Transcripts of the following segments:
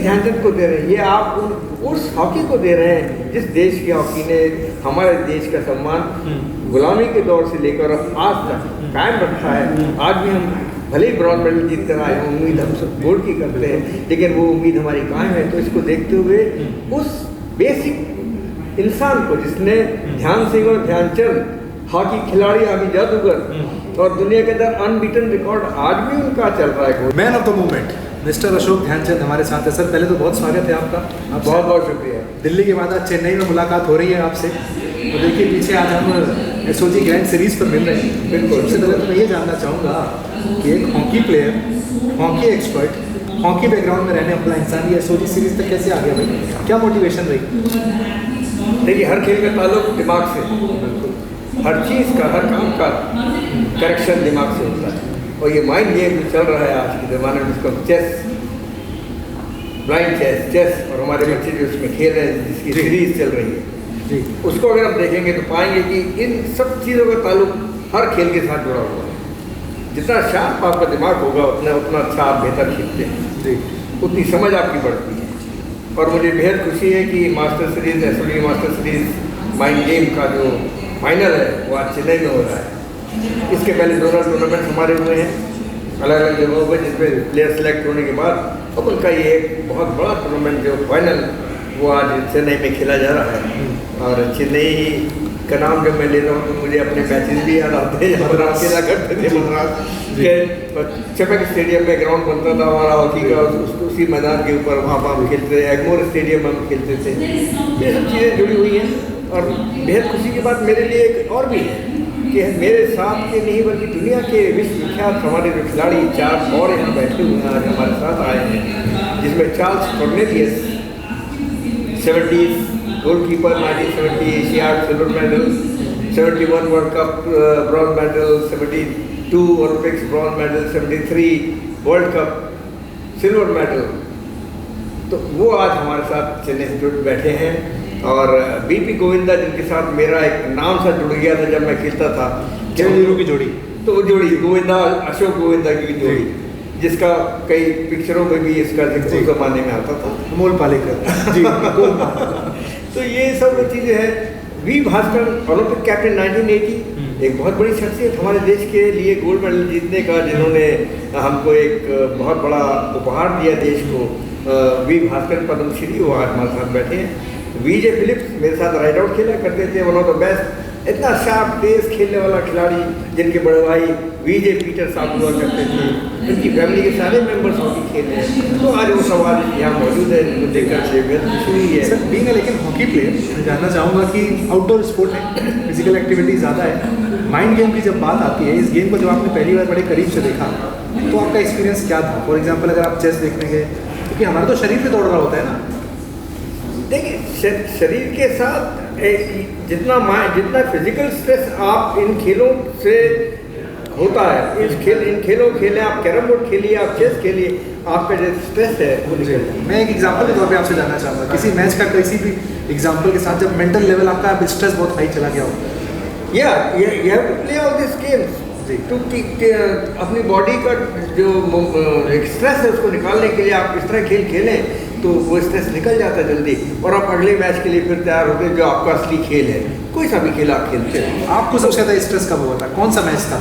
ध्यानचंद को दे रहे हैं, ये आप उस हॉकी को दे रहे हैं जिस देश की हॉकी ने हमारे देश का सम्मान गुलामी के दौर से लेकर आज तक कायम रखा है। आज भी हम भले ही ब्रॉन्ज मेडल जीत कर आए, उम्मीद हम सब गोल्ड की करते हैं, लेकिन वो उम्मीद हमारी कायम है। तो इसको देखते हुए उस बेसिक इंसान को जिसने ध्यान सिंह और ध्यानचंद हॉकी खिलाड़ी, हॉकी जादूगर और दुनिया के अंदर अनबीटन रिकॉर्ड आज भी उनका चल रहा है। Man of the movement mister Ashok Dhyanchand हमारे साथ है। सर पहले तो बहुत स्वागत है आपका। आप बहुत बहुत शुक्रिया। दिल्ली के बाद आज चेन्नई में मुलाकात हो रही है आपसे। तो देखिए पीछे आज हम एसओजी ग्रैंड सीरीज पर मिल रहे हैं। बिल्कुल। सबसे पहले तो मैं ये जानना चाहूँगा कि एक hockey player, hockey expert, hockey background में रहने वाला इंसान ये एसओजी सीरीज तक कैसे आ गया भाई? क्या मोटिवेशन रही? देखिए, हर खेल का ताल्लुक दिमाग से, हर चीज़ का, हर काम का करेक्शन दिमाग से होता है। और ये माइंड गेम जो चल रहा है आज के ज़माने में, उसको चेस, ब्लाइंड चेस और हमारे बच्चे जो उसमें खेल रहे हैं, जिसकी सीरीज चल रही है जी, उसको अगर आप देखेंगे तो पाएंगे कि इन सब चीज़ों का ताल्लुक हर खेल के साथ जुड़ा हुआ है। जितना शार्प आपका दिमाग होगा उतना अच्छा आप बेहतर खेलते हैं जी, उतनी समझ आपकी बढ़ती है। और मुझे बेहद खुशी है कि master series, SOG master series mind game का जो फाइनल है वो आज चेन्नई में हो रहा है। इसके पहले दोनों टूर्नामेंट हमारे हुए हैं अलग अलग जगहों पर, जिसमें प्लेयर सेलेक्ट होने के बाद अब उनका ये एक बहुत बड़ा टूर्नामेंट जो फाइनल वो आज चेन्नई में खेला जा रहा है। और चेन्नई का नाम जब मैं लेता हूँ तो मुझे अपने मैचेस भी याद आते हैं जब हम खेला करते थे मद्रास के चपक स्टेडियम में ग्राउंड बनता था हमारा हॉकी का, उसी मैदान के ऊपर वहाँ पर हम खेलते थे। एगमोर स्टेडियम में हम खेलते थे। ये सब चीज़ें जुड़ी हुई हैं। और बेहद खुशी की बात मेरे लिए एक और भी है कि मेरे साथ के नहीं बल्कि दुनिया के विश्व विख्यात हमारे जो खिलाड़ी 4 और यहाँ बैठे हुए हैं, आज हमारे साथ आए हैं, जिसमें Charles Cornelius 70s goalkeeper, 1970 Asiad silver medal, 71 world cup bronze medal, 72 Olympics bronze medal, 73 world cup silver medal. तो वो आज हमारे साथ चेन्नई से जुड़ बैठे हैं। और बीपी गोविंदा जिनके साथ मेरा एक नाम सा जुड़ गया था जब मैं खेलता था, हीरो की जोड़ी, तो वो जोड़ी गोविंदा, अशोक गोविंदा की जोड़ी, जिसका कई पिक्चरों में भी इसका जिक्र उस जमाने में आता था, अमोल पालेकर जी। तो ये सब चीज़ें हैं। वी भास्कर ओलंपिक कैप्टन 1980, एक बहुत बड़ी शख्सियत हमारे देश के लिए गोल्ड मेडल जीतने का, जिन्होंने हमको एक बहुत बड़ा उपहार दिया देश को। वी भास्कर पद्मश्री, वो आज हमारे साथ बैठे हैं। वीजे फिलिप्स मेरे साथ राइड आउट खेला करते थे, वन ऑफ द बेस्ट, इतना शार्प तेज खेलने वाला खिलाड़ी, जिनके बड़े भाई वीजे पीटर साहब हुआ करते थे। उनकी फैमिली के सारे मेंबर्स हॉकी खेलते हैं। तो आज वो सवाल यहाँ मौजूद है, जिनको देखकर से बेहद खुशी हुई है। सर बीइंग लेकिन हॉकी प्लेयर, मैं जानना चाहूँगा कि आउटडोर स्पोर्ट है, फिजिकल एक्टिविटी ज़्यादा है, माइंड गेम की जब बात आती है, इस गेम को जब आपने पहली बार बड़े करीब से देखा तो आपका एक्सपीरियंस क्या था? फॉर एग्जाम्पल अगर आप चेस देखने गए, क्योंकि हमारा तो शरीर पे दौड़ रहा होता है ना। देखिए, शरीर के साथ जितना फिजिकल स्ट्रेस आप इन खेलों से होता है, इन खेलों खेलें, आप कैरम बोर्ड खेलिए, आप चेस खेलिए, आपका जो स्ट्रेस है वो निकल जाए। मैं एक एग्जांपल के तौर पे आपसे जानना चाहूँगा, किसी मैच का किसी भी एग्जांपल के साथ जब मेंटल लेवल आपका स्ट्रेस बहुत हाई चला गया हो। You have to play all this games to अपनी बॉडी का जो एक स्ट्रेस है उसको निकालने के लिए आप इस तरह खेल खेलें तो वो स्ट्रेस निकल जाता है जल्दी, और आप अगले मैच के लिए फिर तैयार होते हैं जो आपका असली खेल है। कोई सा भी खेल आप खेलते हैं। आपको सबसे ज़्यादा स्ट्रेस कब हुआ था? कौन सा मैच था?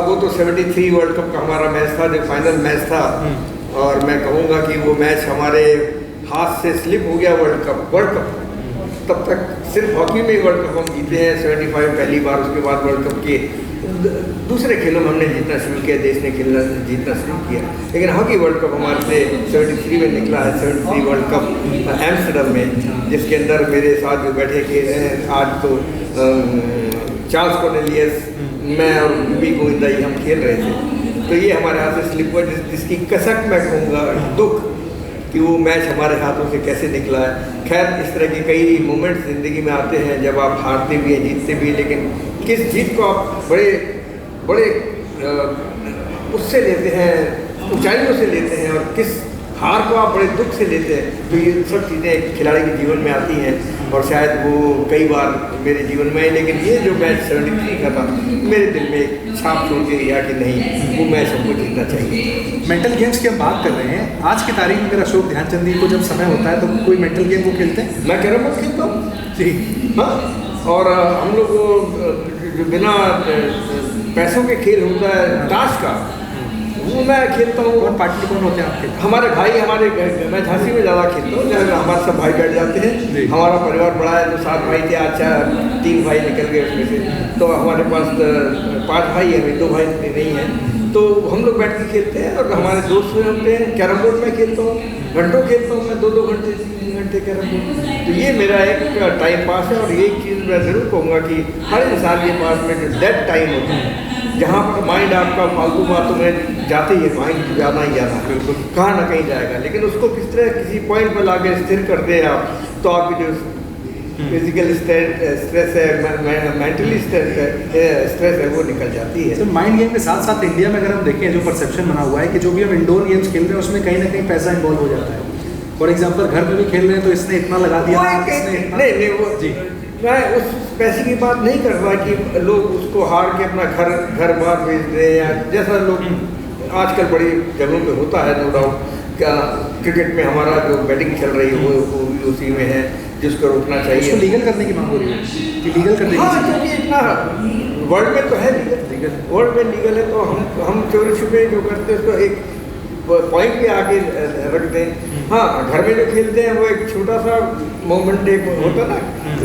वो तो 73 वर्ल्ड कप का हमारा मैच था, जो फाइनल मैच था। और मैं कहूँगा कि वो मैच हमारे हाथ से स्लिप हो गया। वर्ल्ड कप तब तक सिर्फ हॉकी में ही वर्ल्ड कप हम जीते हैं, 75 पहली बार। उसके बाद वर्ल्ड कप के दूसरे खेलों में हमने जीतना शुरू किया, देश ने जीतना शुरू किया, लेकिन हॉकी वर्ल्ड कप हमारे से 73 में निकला है। 73 वर्ल्ड कप एम्स्टर्डम में, जिसके अंदर मेरे साथ जो बैठे खेल रहे हैं आज तो चार्ल्स कॉर्नेलियस, मैं और बीपी गोविंदा ही हम खेल रहे थे। तो ये हमारे हाथ से स्लिप हुआ, जिसकी कसक मैं कहूँगा, दुख कि वो मैच हमारे हाथों से कैसे निकला है। खैर, इस तरह के कई मोमेंट्स ज़िंदगी में आते हैं जब आप हारते भी हैं, जीतते भी हैं, लेकिन किस जीत को आप बड़े उससे लेते हैं, ऊंचाइयों से लेते हैं, और किस हार को आप बड़े दुख से लेते हैं, तो ये सब चीज़ें एक खिलाड़ी के जीवन में आती हैं और शायद वो कई बार मेरे जीवन में आई, लेकिन ये जो मैच 73 का था मेरे दिल में एक छाप छोड़ के गया कि नहीं, वो मैच हमको जीतना चाहिए। मेंटल गेम्स की हम बात कर रहे हैं, आज की तारीख में अगर अशोक ध्यानचंद जी को जब समय होता है तो कोई मेंटल गेम वो खेलते हैं? मैं कैरम बोर्ड खेलता हूँ जी। हाँ, और हम लोग जो बिना पैसों के खेल होता है ताश का, वो मैं खेलता हूँ। कौन पार्टी कौन होते हैं आपके? हमारे भाई, मैं झांसी में ज़्यादा खेलता हूँ, जहाँ हमारे सब भाई बैठ जाते हैं। हमारा परिवार बड़ा है, जो 7 भाई थे, अच्छा 3 भाई निकल गए उसमें से, तो हमारे पास 5 भाई हैं, अभी 2 भाई नहीं हैं, तो हम लोग बैठ के खेलते हैं। और हमारे दोस्त हुए होते हैं, कैरम बोर्ड में खेलता हूँ, घंटों खेलता हूँ मैं, 2-2 घंटे 3 घंटे कैरम बोर्ड। तो ये मेरा एक टाइम पास है। और एक चीज़ मैं ज़रूर कहूँगा कि हर इंसान के पास में जो डेड टाइम होता है, जहाँ पर माइंड आपका फालतू बातों में जाते ही है, माइंड जाना ही जाना है, बिल्कुल कहाँ ना कहीं जाएगा, लेकिन उसको किस तरह किसी पॉइंट पर लाके स्थिर कर दे आप, तो आपकी जो फिजिकल स्ट्रेस है, मेंटली स्ट्रेस है, वो निकल जाती है। तो माइंड गेम के साथ साथ इंडिया में अगर हम देखें, जो परसेप्शन बना हुआ है कि जो भी हम इंडोर गेम्स खेल रहे हैं उसमें कहीं ना कहीं पैसा इन्वॉल्व हो जाता है। फॉर एग्जाम्पल घर में भी खेल रहे हैं तो इसने इतना लगा दिया, नहीं वो जी, मैं उस पैसे की बात नहीं कर रहा कि लोग उसको हार के अपना घर बार बेच रहे हैं, या जैसा लोग आजकल बड़ी जगहों पे होता है, नो डाउट। क्या क्रिकेट में हमारा जो बैटिंग चल रही है वो भी उसी में है, जिसको रोकना चाहिए। उसको लीगल करने की मांग हो रही है कि लीगल करने हाँ, क्योंकि इतना वर्ल्ड में तो है लीगल, वर्ल्ड में लीगल है, तो हम चोरी छुपे जो करते हैं उसको एक पॉइंट पे आके रखते हैं। हाँ, घर में जो खेलते हैं वो एक छोटा सा मोमेंट एक होता ना,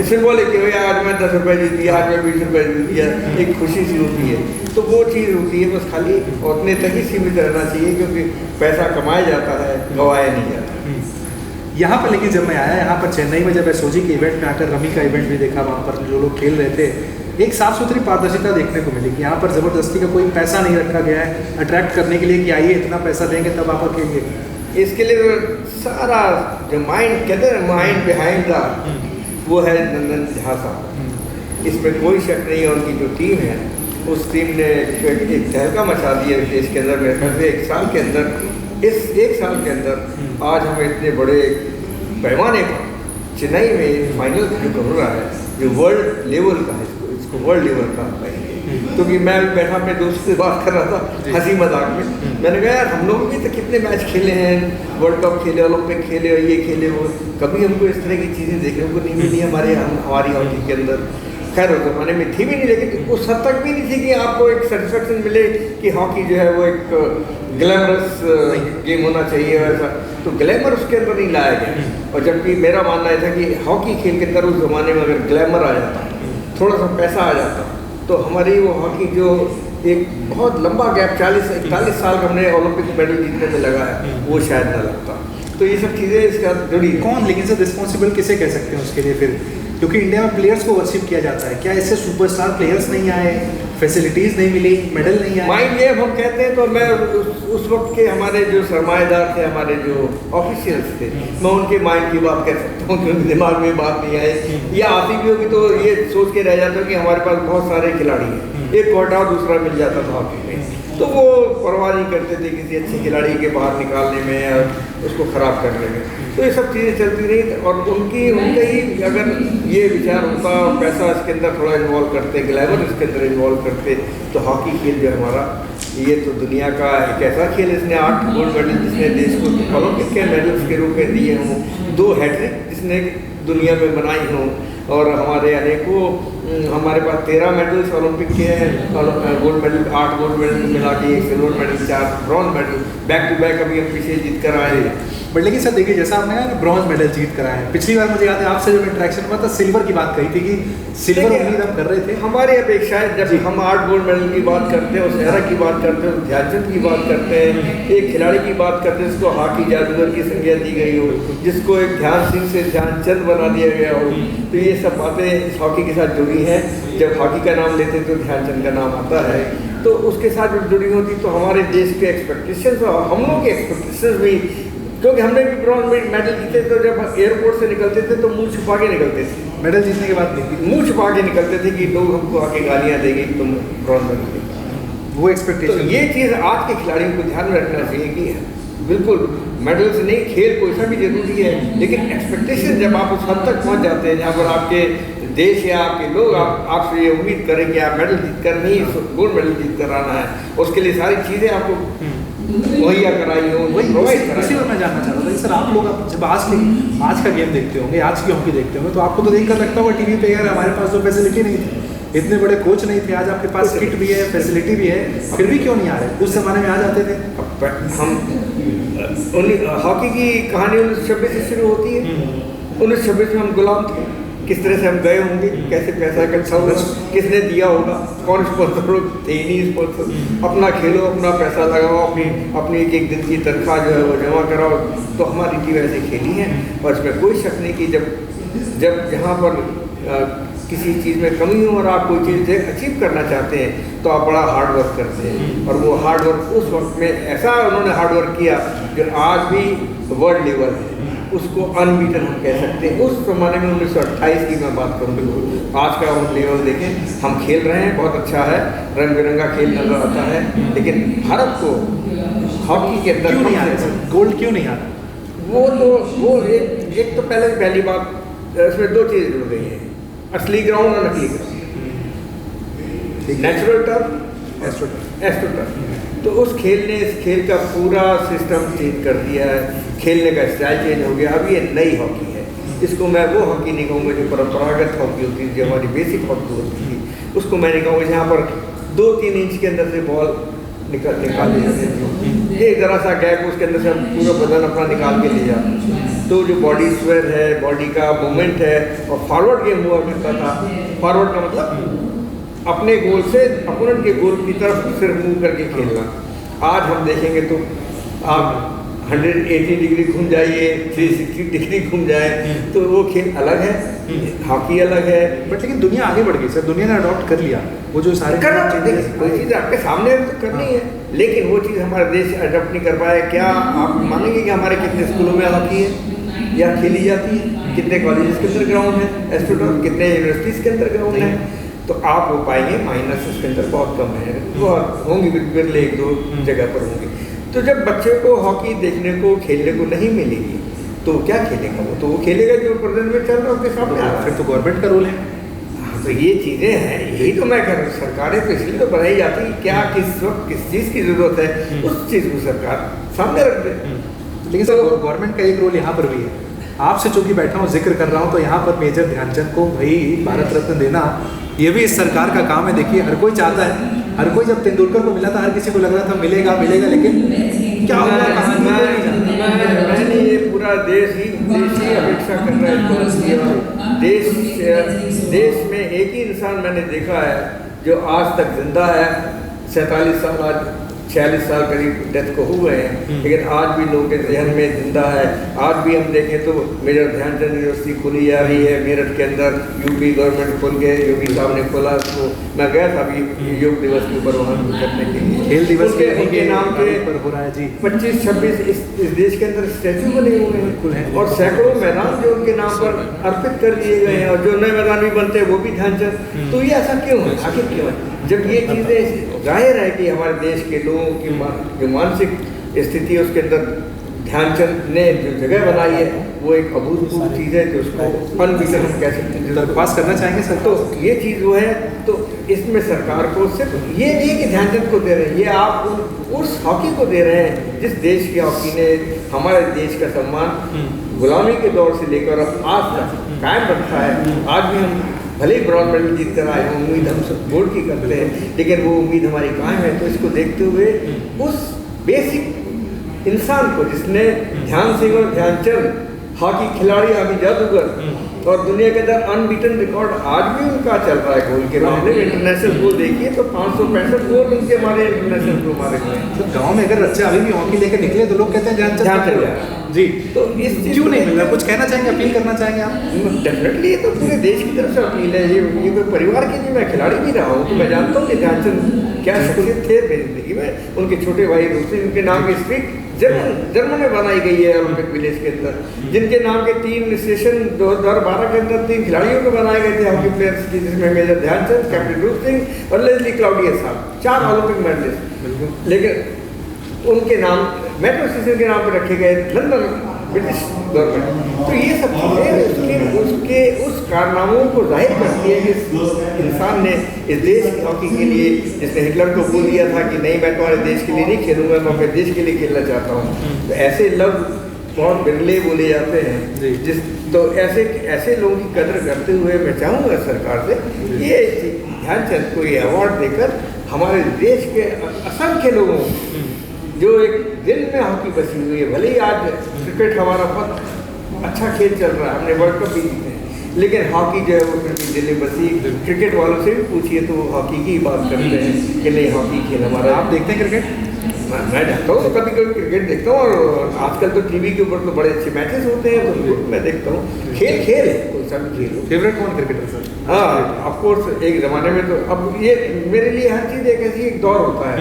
सिंबॉलिक कि भाई आज मैं 10 रुपये जीत दिया, आज मैं 20 रुपये जीत दिया, एक खुशी सी होती है, तो वो चीज़ होती है। बस खाली उतने तक ही सीमित रहना चाहिए, क्योंकि पैसा कमाया जाता है, गवाया नहीं जाता। यहाँ पर लेकिन जब मैं आया यहाँ पर चेन्नई में, जब एसओजी के इवेंट में आकर रमी का इवेंट भी देखा, वहाँ पर जो लोग खेल रहे थे, एक साफ सुथरी पारदर्शिता देखने को मिली कि यहाँ पर ज़बरदस्ती का कोई पैसा नहीं रखा गया है अट्रैक्ट करने के लिए कि आइए इतना पैसा देंगे तब आप खेलेंगे। इसके लिए सारा जो माइंड कहते हैं, माइंड बिहाइंड द, वो है नंदन झा साहब, इसमें कोई शक नहीं है। उनकी जो टीम है, उस टीम ने एक तहलका मचा दिया देश के अंदर। मेरे ख्याल से 1 साल के अंदर, इस 1 साल के अंदर आज हमें इतने बड़े पैमाने पर चेन्नई में फाइनल जो हो रहा है, जो वर्ल्ड लेवल का है, इसको वर्ल्ड लेवल का कहेंगे। क्योंकि मैं बैठा अपने दोस्त से बात कर रहा था हंसी मजाक में, मैंने कहा यार हम लोग भी तो कितने मैच खेले हैं, वर्ल्ड कप खेले, ओलंपिक खेले, ये खेले, वो कभी हमको इस तरह की चीज़ें देखने को नहीं मिली हमारी हॉकी के अंदर। खैर उस ज़माने में थी भी नहीं, लेकिन उस हद तक भी नहीं थी कि आपको एक सेटिस्फेक्शन मिले कि हॉकी जो है वो एक ग्लैमरस गेम होना चाहिए वैसा, तो ग्लैमर उसके अंदर नहीं लाया गया। और जबकि मेरा मानना था कि हॉकी खेल के अंदर उस ज़माने में अगर ग्लैमर आ जाता, थोड़ा सा पैसा आ जाता, तो हमारी वो हॉकी जो एक बहुत लंबा गैप 40-41 साल का हमने ओलंपिक मेडल जीतने में लगा है, वो शायद ना लगता। तो ये सब चीज़ें इसका जुड़ी। कौन लेकिन सर रिस्पॉन्सिबल किसे कह सकते हैं उसके लिए फिर, क्योंकि इंडिया में प्लेयर्स को वर्शिप किया जाता है, क्या इससे सुपरस्टार प्लेयर्स नहीं आए, फैसिलिटीज़ नहीं मिली, मेडल नहीं आए? माइंड गेम हम कहते हैं, तो मैं उस वक्त के हमारे जो सरमाएदार थे, हमारे जो ऑफिशियल्स थे, मैं उनके माइंड की बात कह सकता हूँ, क्योंकि दिमाग में बात नहीं आई, या आती भी होगी तो ये सोच के रह जाता हूँ कि हमारे पास बहुत सारे खिलाड़ी हैं, एक को हटाओ दूसरा मिल जाता था हॉकी में, तो वो परवाह नहीं करते थे किसी अच्छे खिलाड़ी के बाहर निकालने में या उसको ख़राब करने में। तो ये सब चीज़ें चलती रही, और उनके ही अगर ये विचार होता और पैसा इसके अंदर थोड़ा इन्वॉल्व करते, ग्लैमर इसके अंदर इन्वॉल्व करते, तो हॉकी खेल जो हमारा, ये तो दुनिया का एक ऐसा खेल, इसने 8 गोल्ड मेडल जिसने देश को ओलंपिक के मेडल्स के रूप में दिए हों, 2 हैट्रिक जिसने दुनिया में बनाई हों, और हमारे अनेकों, हमारे पास 13 मेडल्स ओलंपिक के हैं, और गोल्ड मेडल 8 गोल्ड मेडल मिला के 1 silver medal, 4 bronze medal, back to back अभी हम पीछे जीत कर आए। बट लेकिन सर देखिए, जैसा आपने कहा ब्रॉन्ज मेडल जीत कर आए हैं, पिछली बार मुझे याद है आपसे जब इंटरेक्शन हुआ था सिल्वर की बात कही थी कि सिल्वर उम्मीद हम कर रहे थे। हमारी अपेक्षा है, जब हम 8 गोल्ड मेडल की बात करते हैं, उस एरा की बात करते हैं, ध्यानचंद की बात करते हैं, एक खिलाड़ी की बात करते हैं जिसको हॉकी जादूगर की संज्ञा दी गई हो, जिसको एक ध्यान सिंह से ध्यानचंद बना दिया गया हो, तो ये सब बातें इस हॉकी के साथ जुड़ी हैं। जब हॉकी का नाम लेते हैं तो ध्यानचंद का नाम आता है, तो उसके साथ जब जुड़ी होती, तो हमारे देश के एक्सपेक्टेशंस और हम लोग के एक्सपेक्टेशंस भी, क्योंकि हमने भी ब्रॉन्ज मेडल जीते, तो जब एयरपोर्ट से निकलते थे तो मुंह छुपा के निकलते थे, मेडल जीतने के बाद मुंह छुपा के निकलते थे कि लोग हमको आके गालियाँ देंगे कि तुम ब्रॉन्ज मेडल जीते। वो एक्सपेक्टेशन, तो ये चीज़ आज के खिलाड़ियों को ध्यान में रखना चाहिए कि बिल्कुल मेडल से नहीं, खेल कोई सा भी जरूरी है, लेकिन एक्सपेक्टेशन जब आप उस हद तक पहुंच जाते हैं जहाँ पर आपके देश या आपके लोग आपसे ये उम्मीद करें कि आप मेडल जीत कर नहीं, गोल्ड मेडल जीत कर आना है, उसके लिए सारी चीज़ें आपको मुहैया कराई हो, वही प्रोवाइड कराई। इसी में मैं जानना चाह रहा था सर, आप लोग जब आज का गेम देखते होंगे, आज की हॉकी देखते होंगे, तो आपको तो देखकर लगता होगा टीवी पे यार हमारे पास तो फैसिलिटी नहीं थी, इतने बड़े कोच नहीं थे, आज आपके पास किट भी है, फैसिलिटी भी है, फिर भी क्यों नहीं आ रहे? उस जमाने में आ जाते थे। हम हॉकी की कहानी 1926 से शुरू होती है। 1926 में हम गुलाम थे, किस तरह से हम गए होंगे, कैसे पैसा इकट्ठा होगा, किसने दिया होगा, कौन स्पॉन्सर थे ही नहीं स्पॉन्सर। अपना खेलो, अपना पैसा लगाओ, अपनी एक दिन की तनख्वाह जो है वो जमा कराओ, तो हमारी टीम ऐसे खेली है। और इसमें कोई शक नहीं कि जब जहाँ पर किसी चीज़ में कमी हो और आप कोई चीज़ अचीव करना चाहते हैं तो आप बड़ा हार्ड वर्क करते हैं, और वो हार्ड वर्क उस वक्त में ऐसा उन्होंने हार्ड वर्क किया जो आज भी वर्ल्ड लेवल है, उसको अनबीटन हम कह सकते हैं। उस जमाने में 1928 की मैं बात करूँ, बिल्कुल आज का हम लेवल देखें, हम खेल रहे हैं, बहुत अच्छा है, रंग बिरंगा खेल नजर आता है, लेकिन भारत को हॉकी के अंदर क्यों नहीं आ रहा, गोल्ड क्यों नहीं आ रहा? वो एक तो पहली बात, इसमें दो चीज़ जुड़ गई हैं, असली ग्राउंड और नकली ground, natural turf, astro turf. तो उस खेल ने इस खेल का पूरा सिस्टम चेंज कर दिया है, खेलने का स्टाइल चेंज हो गया। अब ये नई हॉकी है, इसको मैं वो हॉकी नहीं कहूँगा जो परंपरागत हॉकी होती थी, जो हमारी बेसिक हॉकी होती थी, उसको मैं नहीं कहूँगा जहाँ पर 2-3 इंच के अंदर से बॉल निकाल ली जाती है, एक ज़रा सा गैप, उसके अंदर से हम पूरा बदन अपना निकाल के ले जाते हैं। तो जो बॉडी स्वेर है, बॉडी का मूवमेंट है, और फॉरवर्ड गेम हुआ करता था। फॉरवर्ड का मतलब अपने गोल से अपोनेंट के गोल की तरफ सिर्फ मूव करके खेलना। आज हम देखेंगे तो आप 180 डिग्री घूम जाइए, 360 डिग्री घूम जाए, तो वो खेल अलग है, हॉकी अलग है। बट लेकिन दुनिया आगे बढ़ गई सर, दुनिया ने अडॉप्ट कर लिया वो जो सारे करना चाहिए, कोई चीज़ आपके सामने तो करनी है, लेकिन वो चीज़ हमारा देश अडॉप्ट नहीं कर पाया। क्या आप मानेंगे कि हमारे कितने स्कूलों में हॉकी है या खेली जाती है, कितने कॉलेजेस के अंदर ग्राउंड है, एस्ट्रोटर्फ कितने यूनिवर्सिटीज़ के अंदर ग्राउंड है? तो आप वो पाएंगे माइनस उसके अंदर बहुत कम है, वो होंगी बिल्कुल 1-2 जगह पर होंगी। तो जब बच्चे को हॉकी देखने को, खेलने को नहीं मिलेगी तो क्या खेलेगा वो? तो वो खेलेगा जो प्रेजेंट में चल रहा है उसके सामने आ रहा है। फिर तो गवर्नमेंट का रोल है। तो ये चीज़ें हैं, यही तो मैं कह रहा हूँ, सरकारें तो इसलिए तो बनाई जाती है, क्या किस वक्त किस चीज़ की ज़रूरत है उस चीज़ को सरकार सामने रख दे। लेकिन सर गवर्नमेंट का एक रोल यहाँ पर भी है। आपसे चूंकि बैठा हूँ, जिक्र कर रहा हूँ, तो यहाँ पर मेजर ध्यानचंद को भाई भारत रत्न देना, ये भी इस सरकार का काम है। देखिए हर कोई चाहता है, हर कोई जब तेंदुलकर को मिला था हर किसी को लग रहा था मिलेगा, लेकिन क्या हुआ? मैंने ये पूरा देश ही अपेक्षा कर रहा है। देश में एक ही इंसान मैंने देखा है जो आज तक जिंदा है, 47 साल, आज 46 साल करीब डेथ को हुए हैं, लेकिन आज भी लोगों के जहन में जिंदा है। आज भी हम देखें तो मेजर ध्यानचंद यूनिवर्सिटी खुली जा रही है मेरठ के अंदर, यूपी गवर्नमेंट खोल के, योगी साहब ने खोला उसको। मैं गया था अभी योग दिवस के ऊपर वहाँ करने के लिए, खेल दिवस उनके नाम के पर हो रहा है जी। 25-26 इस देश के अंदर स्टैचू बने हुए हैं, और सैकड़ों मैदान जो उनके नाम पर अर्पित कर दिए गए हैं, और जो नए मैदान भी बनते हैं वो भी ध्यानचंद। तो ये ऐसा क्यों है, आखिर क्यों है? जब ये चीज़ें जाहिर है कि हमारे देश के लोगों की जो मानसिक स्थिति है उसके अंदर ध्यानचंद ने जो जगह बनाई है वो एक अभूतपूर्व चीज़ है, जो उसको अनबीटन हम कह सकते हैं, पास करना चाहेंगे सर। तो ये चीज़ वो है, तो इसमें सरकार को सिर्फ ये नहीं कि ध्यानचंद को दे रहे हैं, ये आप उस हॉकी को दे रहे हैं जिस देश की हॉकी ने हमारे देश का सम्मान गुलामी के दौर से लेकर आज तक कायम रखा है। आज भी हम भले ही ब्रॉन्ज मेडल जीत कर आए, उम्मीद हम सब गोल्ड की करते हैं, लेकिन वो उम्मीद हमारी कायम है। तो इसको देखते हुए उस बेसिक इंसान को जिसने ध्यान सिंह और ध्यानचंद हॉकी खिलाड़ी, हॉकी जादूगर, और दुनिया के अंदर अनबीटन रिकॉर्ड आज भी उनका चल रहा है गोल के मामले में। इंटरनेशनल गोल देखिए तो 565 गोल उनके हमारे इंटरनेशनल को मारे हुए हैं। तो गाँव में अगर बच्चे अभी भी हॉकी लेकर निकले तो लोग कहते हैं ध्यानचंद जी। तो इस चीज़ क्यों नहीं मिल रहा? कुछ कहना चाहेंगे, अपील करना चाहेंगे आप? डेफिनेटली, ये तो पूरे देश की तरफ से अपील है। ये कोई परिवार की नहीं, मैं खिलाड़ी भी रहा हूँ तो मैं जानता हूँ कि ध्यानचंद क्या शख्सियत थे मेरी जिंदगी में। उनके छोटे भाई दूसरे, उनके नाम की स्ट्रीट जर्मन में बनाई गई है ओलंपिक विलेज के अंदर, जिनके नाम के 3 स्टेशन 2012 के अंदर 3 खिलाड़ियों को बनाए गए थे हॉकी प्लेयर्स की, जिसमें मेजर ध्यानचंद, कैप्टन रूप सिंह और लेस्ली क्लाउडिया साहब, 4 ओलंपिक मेडलिस्ट। लेकिन उनके नाम मेट्रो स्टेशन के नाम पर रखे गए, लंदन ब्रिटिश गवर्नमेंट। तो ये सब चीज़ें उसके उस कारनामों को जाहिर करती है कि इस इंसान ने इस देश की हॉकी के लिए, जिसने हिटलर को बोल दिया था कि नहीं मैं तुम्हारे देश के लिए नहीं खेलूंगा, मैं अपने देश के लिए खेलना चाहता हूँ। तो ऐसे लफ्ज़ बहुत बिरले बोले जाते हैं तो ऐसे लोगों की कदर करते हुए मैं चाहूँगा सरकार से ये ध्यानचंद को ये अवार्ड देकर हमारे देश के असंख्य लोगों जो एक दिल में हॉकी बसी हुई है, भले ही आज क्रिकेट हमारा बहुत अच्छा खेल चल रहा है, हमने वर्ल्ड कप भी जीते हैं, लेकिन हॉकी जो है वो फिर भी दिल में बसी। क्रिकेट वालों से भी पूछिए तो वो हॉकी की बात करते हैं कि नहीं हॉकी खेल हमारा। आप देखते हैं क्रिकेट? मैं देखता हूँ, कभी कभी क्रिकेट देखता हूँ, और आजकल तो टीवी के ऊपर तो बड़े अच्छे मैचेस होते हैं तो मैं देखता हूँ। खेल है, कोई सा भी खेल हो। फेवरेट कौन क्रिकेटर सर? हाँ ऑफकोर्स, एक ज़माने में तो अब ये मेरे लिए हर चीज़ एक ऐसी एक दौर होता है।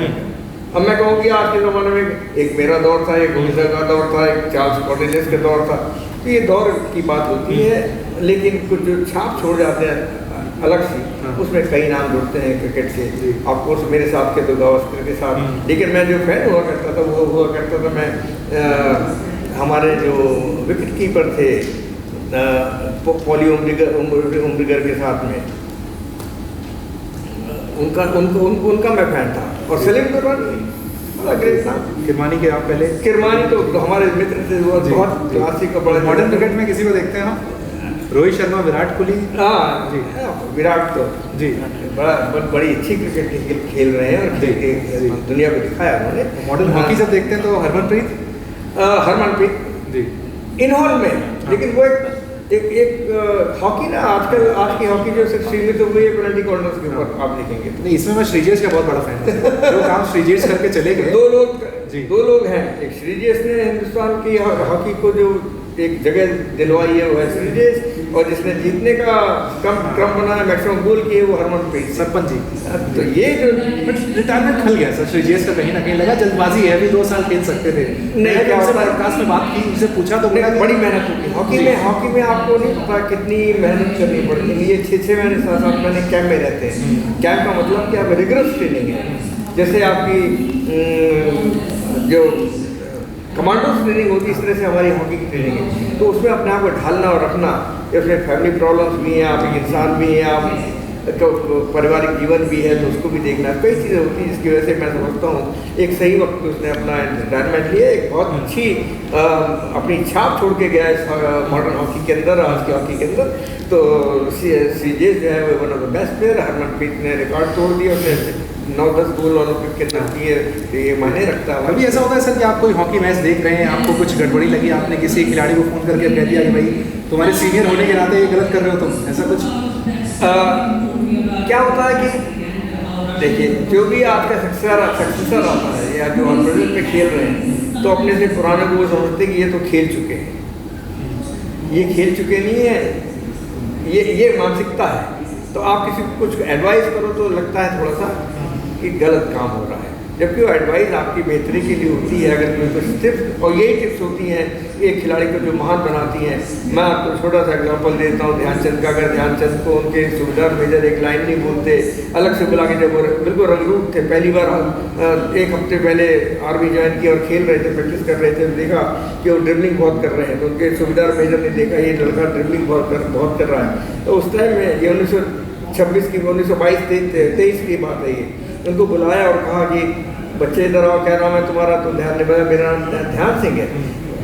अब मैं कहूँ कि आज के ज़माने में एक मेरा दौर था, एक गोविंदा का दौर था, एक चार्ल्स कॉर्नेलियस का दौर था, तो ये दौर की बात होती है, लेकिन कुछ जो छाप छोड़ जाते हैं अलग सी, उसमें कई नाम जुड़ते हैं क्रिकेट के। ऑफकोर्स मेरे साथ के तो गावस्कर के साथ, लेकिन मैं जो फैन हुआ करता था वो हुआ करता था मैं हमारे जो विकेट कीपर थे पॉली उम्रिगर के साथ में, उनका मैं फैन था। और सलीम ग्रेट नाम। किरमानी के आप पहले? किरमानी तो हमारे मित्र थे, वो बहुत क्लासिक का बड़ा। मॉडर्न क्रिकेट में किसी को देखते हैं आप? रोहित शर्मा, विराट कोहली? हाँ जी, विराट तो जी बड़ी अच्छी क्रिकेट खेल रहे हैं और दुनिया को दिखाया उन्होंने। मॉडर्न हॉकी जब देखते हैं तो हरमनप्रीत जी इनहॉल में, लेकिन वो एक हॉकी ना आजकल आज की हॉकी जो सिर्फ सीमित हो गई है पेनल्टी कॉर्नर्स के ऊपर, आप देखेंगे। नहीं, इसमें मैं श्रीजेश का बहुत बड़ा फैन हूँ। जो काम श्रीजेश करके चले गए, दो लोग हैं। एक श्रीजेश ने हिंदुस्तान की हॉकी को जो एक जगह दिलवाई है वो है श्रीजेश, और जिसने जीतने का क्रम बनाया, मैक्सिमम गोल किए वो हरमनप्रीत सरपंच जी। तो ये जो रिटायरमेंट खल गया सर श्रीजेश का, कहीं ना कहीं लगा जल्दबाजी है, अभी 2 साल खेल सकते थे। नहीं, क्या पॉडकास्ट में बात की, उनसे पूछा तो बड़ी मेहनत होती है हॉकी में आपको नहीं पता कितनी मेहनत करनी पड़ती है। ये 6 महीने 7 महीने कैंप में रहते हैं। कैंप का मतलब क्या, रिगरस ट्रेनिंग है। जैसे आपकी जो कमांडो ट्रेनिंग होती है, इस तरह से हमारी हॉकी की ट्रेनिंग है। तो उसमें अपने आप को ढालना और रखना, उसमें फैमिली प्रॉब्लम्स भी हैं, आप एक इंसान भी हैं, आप तो पारिवारिक जीवन भी है, तो उसको भी देखना, कई चीज़ें होती हैं, जिसकी वजह से मैं समझता हूँ एक सही वक्त पे उसने अपना रिटायरमेंट लिया, एक बहुत अच्छी अपनी छाप छोड़ के गया इस मॉडर्न हॉकी के अंदर, आज की हॉकी के अंदर। तो श्रीजेश जो है वो one of the best player. Harmanpreet ने रिकॉर्ड तोड़ दिया, उसने 9-10 गोल ओलंपिक के अंदर किए, ये मायने रखता है। कभी ऐसा होता है सर कि आप कोई हॉकी मैच देख रहे हैं, आपको कुछ गड़बड़ी लगी, आपने किसी खिलाड़ी को फ़ोन करके कह दिया कि भाई तुम्हारे सीनियर होने के नाते ये गलत कर रहे हो तुम, ऐसा कुछ? क्या होता है कि देखिए, जो भी आपका सक्सेसर आता है या जो प्रेजेंट में खेल रहे हैं, तो अपने से पुराने को वो समझते हैं कि ये तो खेल चुके हैं, ये खेल चुके नहीं है, ये मानसिकता है। तो आप किसी को कुछ एडवाइस करो तो लगता है थोड़ा सा कि गलत काम हो रहा है, जबकि वो एडवाइस आपकी बेहतरी के लिए होती है। अगर कोई कुछ टिप्स, और यही टिप्स होती हैं एक खिलाड़ी को जो महान बनाती हैं। मैं आपको छोटा सा एग्जांपल देता हूँ ध्यानचंद का। अगर ध्यानचंद को उनके सूबेदार मेजर एक लाइन नहीं बोलते, अलग से बुला के, जब वो बिल्कुल रंगरूप थे, पहली बार 1 हफ्ते पहले आर्मी ज्वाइन किया और खेल रहे थे, प्रैक्टिस कर रहे थे, देखा कि वो ड्रिबलिंग बहुत कर रहे हैं, तो उनके सूबेदार मेजर ने देखा ये लड़का ड्रिबलिंग बहुत कर रहा है। तो उस टाइम में ये 1922-23 की बात है, ये उनको बुलाया और कहा कि बच्चे इधर आओ, क्या नाम है तुम्हारा? तो ध्यान ने बताया मेरा नाम ध्यान सिंह है,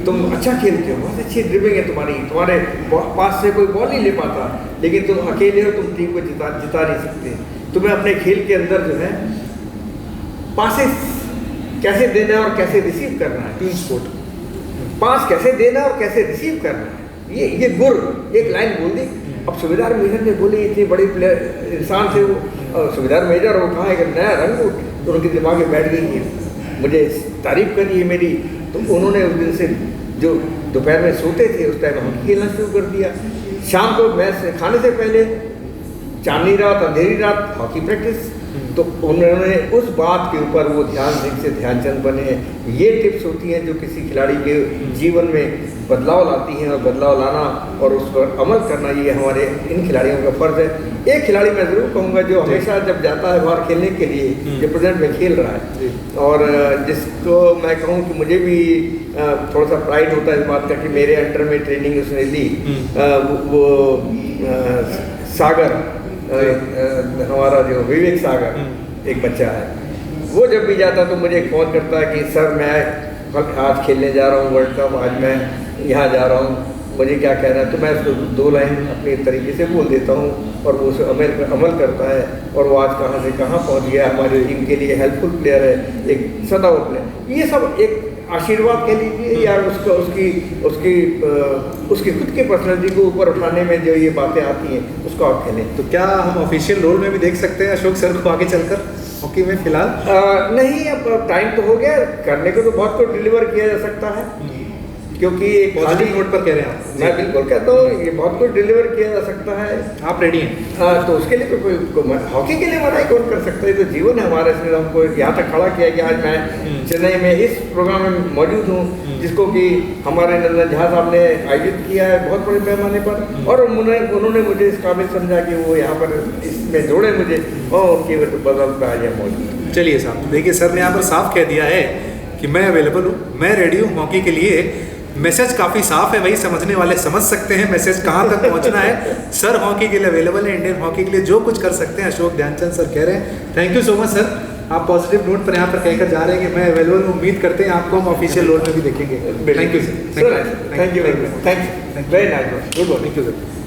तुम अच्छा खेलते हो, बहुत अच्छी ड्रिबलिंग है तुम्हारे पास से कोई बॉल नहीं ले पाता, लेकिन तुम अकेले हो, तुम टीम को जिता नहीं सकते। तुम्हें अपने खेल के अंदर जो है पासेस कैसे देना है और कैसे रिसीव करना है, टीम स्पोर्ट, पास कैसे देना और कैसे रिसीव करना है, ये गुर एक लाइन बोल दी। अब सूबेदार मेजर ने बोली, इतने बड़े प्लेयर इंसान थे वो, सूबेदार मेजर, वो कहा एक नया रंग, तो उनके दिमाग में बैठ गई है, मुझे तारीफ करी है मेरी। तो उन्होंने उस दिन से जो दोपहर में सोते थे उस टाइम हॉकी खेलना शुरू कर दिया। शाम को मैच खाने से पहले, चांदनी रात अंधेरी रात हॉकी प्रैक्टिस, तो उन्होंने उस बात के ऊपर वो ध्यान सिंह से ध्यानचंद बने। ये टिप्स होती हैं जो किसी खिलाड़ी के जीवन में बदलाव लाती हैं, और बदलाव लाना और उस पर अमल करना ये हमारे इन खिलाड़ियों का फ़र्ज़ है। एक खिलाड़ी मैं ज़रूर कहूँगा जो हमेशा जब जाता है बाहर खेलने के लिए, जो प्रेजेंट में खेल रहा है, और जिसको मैं कहूँ कि मुझे भी थोड़ा सा प्राइड होता है इस बात का कि मेरे अंडर में ट्रेनिंग उसने ली, वो सागर, हमारा जो विवेक सागर एक बच्चा है, वो जब भी जाता तो मुझे फ़ोन करता है कि सर मैं आज खेलने जा रहा हूँ वर्ल्ड कप, आज मैं यहाँ जा रहा हूँ, मुझे क्या कहना है। तो मैं उसको 2 लाइन अपने तरीके से बोल देता हूँ और वो उसे अमल करता है, और वो आज कहाँ से कहाँ पहुँच गया, हमारी टीम के लिए हेल्पफुल प्लेयर है, एक सदाऊ प्लेयर। ये सब एक आशीर्वाद कह लीजिए या उसकी खुद की पर्सनैलिटी को ऊपर उठाने में जो ये बातें आती हैं उसको आप खेलें। तो क्या हम ऑफिशियल रोल में भी देख सकते हैं अशोक सर को आगे चलकर हॉकी में फिलहाल? नहीं, अब टाइम तो हो गया, करने को तो बहुत कुछ डिलीवर किया जा सकता है, क्योंकि पॉजिटिव नोट पर कह रहे हैं आप? मैं बिल्कुल कहता हूँ ये बहुत कुछ डिलीवर किया जा सकता है। आप रेडी हैं? तो उसके लिए कोई हॉकी के लिए मनाही कौन कर सकता है? तो जीवन है हमारा, इसने हमको यहाँ तक खड़ा किया कि आज मैं चेन्नई में इस प्रोग्राम में मौजूद हूँ, जिसको कि हमारे नंदन झा साहब ने आयोजित किया है बहुत बड़े पैमाने पर, और उन्होंने मुझे इस काबिल समझा कि वो यहाँ पर इसमें जोड़े मुझे, और उनकी बदौलत पर आज यहाँ मौजूद। चलिए साहब, देखिए सर ने यहाँ पर साफ कह दिया है कि मैं अवेलेबल हूँ, मैं रेडी हूँ हॉकी के लिए। मैसेज काफ़ी साफ है, वही समझने वाले समझ सकते हैं मैसेज कहाँ तक पहुँचना है। सर हॉकी के लिए अवेलेबल है, इंडियन हॉकी के लिए जो कुछ कर सकते हैं अशोक ध्यानचंद सर कह रहे हैं। Thank you so much sir, आप पॉजिटिव नोट पर यहाँ पर कहकर जा रहे हैं कि मैं अवेलेबल हूँ। उम्मीद करते हैं आपको हम ऑफिशियल रोल में भी देखेंगे। Thank you sir, thank you very much, thank you very nice, good morning. Thank you sir.